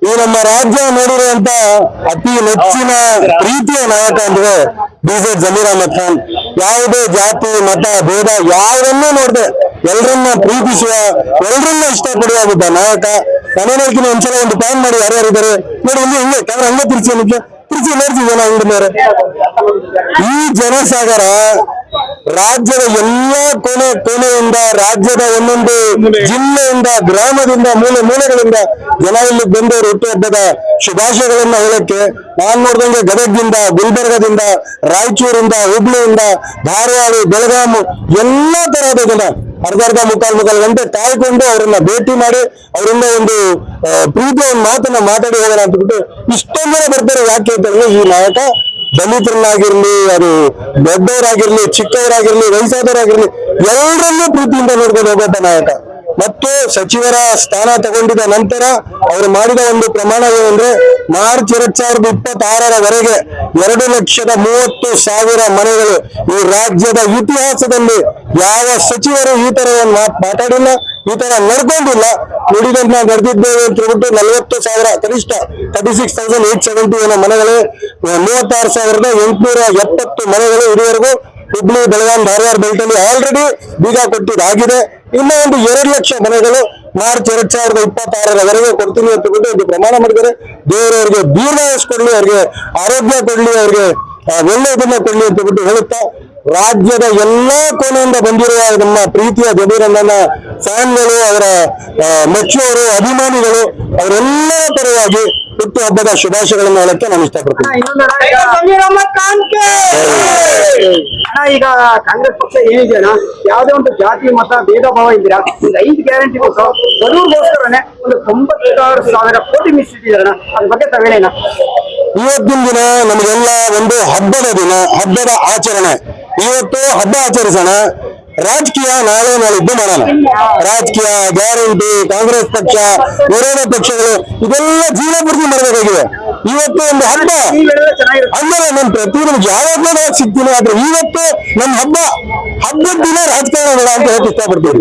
ಈ ನಮ್ಮ ರಾಜ್ಯ ನೋಡಿರುವಂತ ಅತಿ ನೆಚ್ಚಿನ ಪ್ರೀತಿಯ ನಾಯಕ ಅಂದ್ರೆ ಡಿ.ಸಿ. ಜಮೀರ್ ಅಹಮದ್ ಖಾನ್. ಯಾವುದೇ ಜಾತಿ ಮತ ಭೇದ ಯಾರನ್ನೂ ನೋಡದೆ ಎಲ್ಲರನ್ನ ಪ್ರೀತಿಸುವ, ಎಲ್ಲರನ್ನ ಇಷ್ಟಪಡುವ ನಾಯಕ. ಮನೆಯಲ್ಲಿ ಒಂದ್ಸಲ ಒಂದು ಪ್ಲಾನ್ ಮಾಡಿ ಯಾರ್ಯಾರಿದ್ದಾರೆ ನೋಡಿ, ಹಿಂಗೆ ಕ್ಯಾಮ್ರಾ ಹಂಗೆ ತಿರ್ಚಿ ನೋಡ್ತಿದ್ದೇನೆ ಅಂಗಡಿಯವರು. ಈ ಜನಸಾಗರ ರಾಜ್ಯದ ಎಲ್ಲಾ ಕೋಣೆಯಿಂದ, ರಾಜ್ಯದ ಒಂದೊಂದು ಜಿಲ್ಲೆಯಿಂದ, ಗ್ರಾಮದಿಂದ, ಮೂಲೆಗಳಿಂದ ಜನ ಇಲ್ಲಿ ಬಂದವರು ಹುಟ್ಟುಹಬ್ಬದ ಶುಭಾಶಯಗಳನ್ನ ಹೇಳಕ್ಕೆ ನಾನ್ ನೋಡ್ದಂಗೆ ಗದಗದಿಂದ, ಗುಲ್ಬರ್ಗದಿಂದ, ರಾಯಚೂರಿಂದ, ಹುಬ್ಳಿಯಿಂದ, ಧಾರವಾಡ, ಬೆಳಗಾವಿ ಎಲ್ಲಾ ತರಹದ ಜನ ಅರ್ಧ ಮುಕ್ಕಾಲು ಗಂಟೆ ಕಾಯ್ಕೊಂಡು ಅವರನ್ನ ಭೇಟಿ ಮಾಡಿ ಅವರಿಂದ ಒಂದು ಪ್ರೀತಿಯ ಮಾತನ್ನ ಮಾತಾಡಿ ಹೋಗೋಣ ಅಂತ ಬಿಟ್ಟು ಇಷ್ಟೊಂದು ಜನ ಬರ್ತಾರೆ. ಯಾಕೆ ಅಂತಂದ್ರೆ ಈ ನಾಯಕ ದಲಿತರನ್ನಾಗಿರ್ಲಿ, ಅದು ದೊಡ್ಡವರಾಗಿರ್ಲಿ, ಚಿಕ್ಕವರಾಗಿರ್ಲಿ, ವಯಸ್ಸಾದವರಾಗಿರ್ಲಿ ಎಲ್ಲರನ್ನೂ ಪ್ರೀತಿಯಿಂದ ನೋಡ್ಕೊಂಡು ಹೋಗುವಂತ ನಾಯಕ. ಮತ್ತು ಸಚಿವರ ಸ್ಥಾನ ತಗೊಂಡಿದ ನಂತರ ಅವರು ಮಾಡಿದ ಒಂದು ಪ್ರಮಾಣ ಏನಂದ್ರೆ ಮಾರ್ಚ್ 2026ರವರೆಗೆ 2,30,000 ಮನೆಗಳು. ಈ ರಾಜ್ಯದ ಇತಿಹಾಸದಲ್ಲಿ ಯಾವ ಸಚಿವರು ಈ ತರ ಮಾತಾಡಿಲ್ಲ, ಈ ತರ ನಡ್ಕೊಂಡಿಲ್ಲ. ನುಡಿದಂತ ನಾವು ನಡೆದಿದ್ದೇವೆ ಅಂತ ಹೇಳ್ಬಿಟ್ಟು 40,000 ಕನಿಷ್ಠ 36,870 ಏನೋ ಮನೆಗಳು, 36,870 ಮನೆಗಳು ಇದುವರೆಗೂ ಹುಬ್ಳಿ, ಬೆಳಗಾವಿ, ಧಾರವಾಡ ಬೆಲ್ಟ್ ಅಲ್ಲಿ ಆಲ್ರೆಡಿ ಬೀಗ ಕೊಟ್ಟಿದ್ದಾಗಿದೆ. ಇನ್ನೂ ಒಂದು 2 ಲಕ್ಷ ಮನೆಗಳು ಮಾರ್ಚ್ 2026ರವರೆಗೆ ಕೊಡ್ತೀನಿ ಅಂತ ಬಿಟ್ಟು ಇದು ಪ್ರಮಾಣ ಮಾಡಿದ್ದಾರೆ. ದೇವರವರಿಗೆ ದೀರ್ಘಾಯುಷ್ಯ ಕೊಡ್ಲಿ, ಅವ್ರಿಗೆ ಆರೋಗ್ಯ ಕೊಡ್ಲಿ, ಅವ್ರಿಗೆ ಒಳ್ಳೆಯದನ್ನ ಕೊಡ್ಲಿ ಅಂತ ಬಿಟ್ಟು ಹೇಳುತ್ತಾ, ರಾಜ್ಯದ ಎಲ್ಲಾ ಕೋಣೆಯಿಂದ ಬಂದಿರುವ ನಮ್ಮ ಪ್ರೀತಿಯ ಜಮೀರಣ್ಣನ ಫ್ಯಾನ್ಗಳು, ಅವರ ಮೆಚ್ಚುವರು, ಅಭಿಮಾನಿಗಳು, ಅವರೆಲ್ಲ ಪರವಾಗಿ ಹುಟ್ಟು ಹಬ್ಬದ ಶುಭಾಶಯಗಳನ್ನು ಹೇಳಕ್ಕೆ ನಾನು ಇಷ್ಟಪಡ್ತೀನಿ. ಈಗ ಕಾಂಗ್ರೆಸ್ ಪಕ್ಷ ಏನಿದೆಯಣ್ಣ, ಯಾವುದೇ ಒಂದು ಜಾತಿ ಮತ ಭೇದ ಭಾವ ಇದ್ದೀರಾ, ಈಗ 5 ಗ್ಯಾರಂಟಿ ಕೊಟ್ಟು ಬಡವರಿಗೋಸ್ಕರನೇ ಒಂದು 96,000 ಕೋಟಿ ಮೀಸಲಿಟ್ಟಿದ್ದಾರಣ್ಣ. ಅದ್ರ ಬಗ್ಗೆ ತಾವೇನೇನ? ಇವತ್ತಿನ ದಿನ ನಮಗೆಲ್ಲ ಒಂದು ಹಬ್ಬದ ದಿನ, ಹಬ್ಬದ ಆಚರಣೆ. ಇವತ್ತು ಹಬ್ಬ ಆಚರಿಸೋಣ, ರಾಜಕೀಯ ನಾಳೆ ನಾಳಿದ್ದು ಮಾಡೋಣ. ರಾಜಕೀಯ ಗ್ಯಾರಂಟಿ, ಕಾಂಗ್ರೆಸ್ ಪಕ್ಷ, ವಿರೋಧ ಪಕ್ಷಗಳು ಇದೆಲ್ಲ ಜೀವನ ಪೂರ್ತಿ ಮಾಡಬೇಕಾಗಿದೆ. ಇವತ್ತು ಒಂದು ಹಬ್ಬ ಅಲ್ಲ, ನಾನು ಪ್ರತಿಯೊಂದು ಯಾವಾಗ ಸಿಗ್ತೀನಿ, ಆದ್ರೆ ಇವತ್ತು ನಮ್ಮ ಹಬ್ಬದ ದಿನ ರಾಜಕಾರಣ ಬೇಡ ಅಂತ ಹೇಳಕ್ ಇಷ್ಟಪಡ್ತೀನಿ.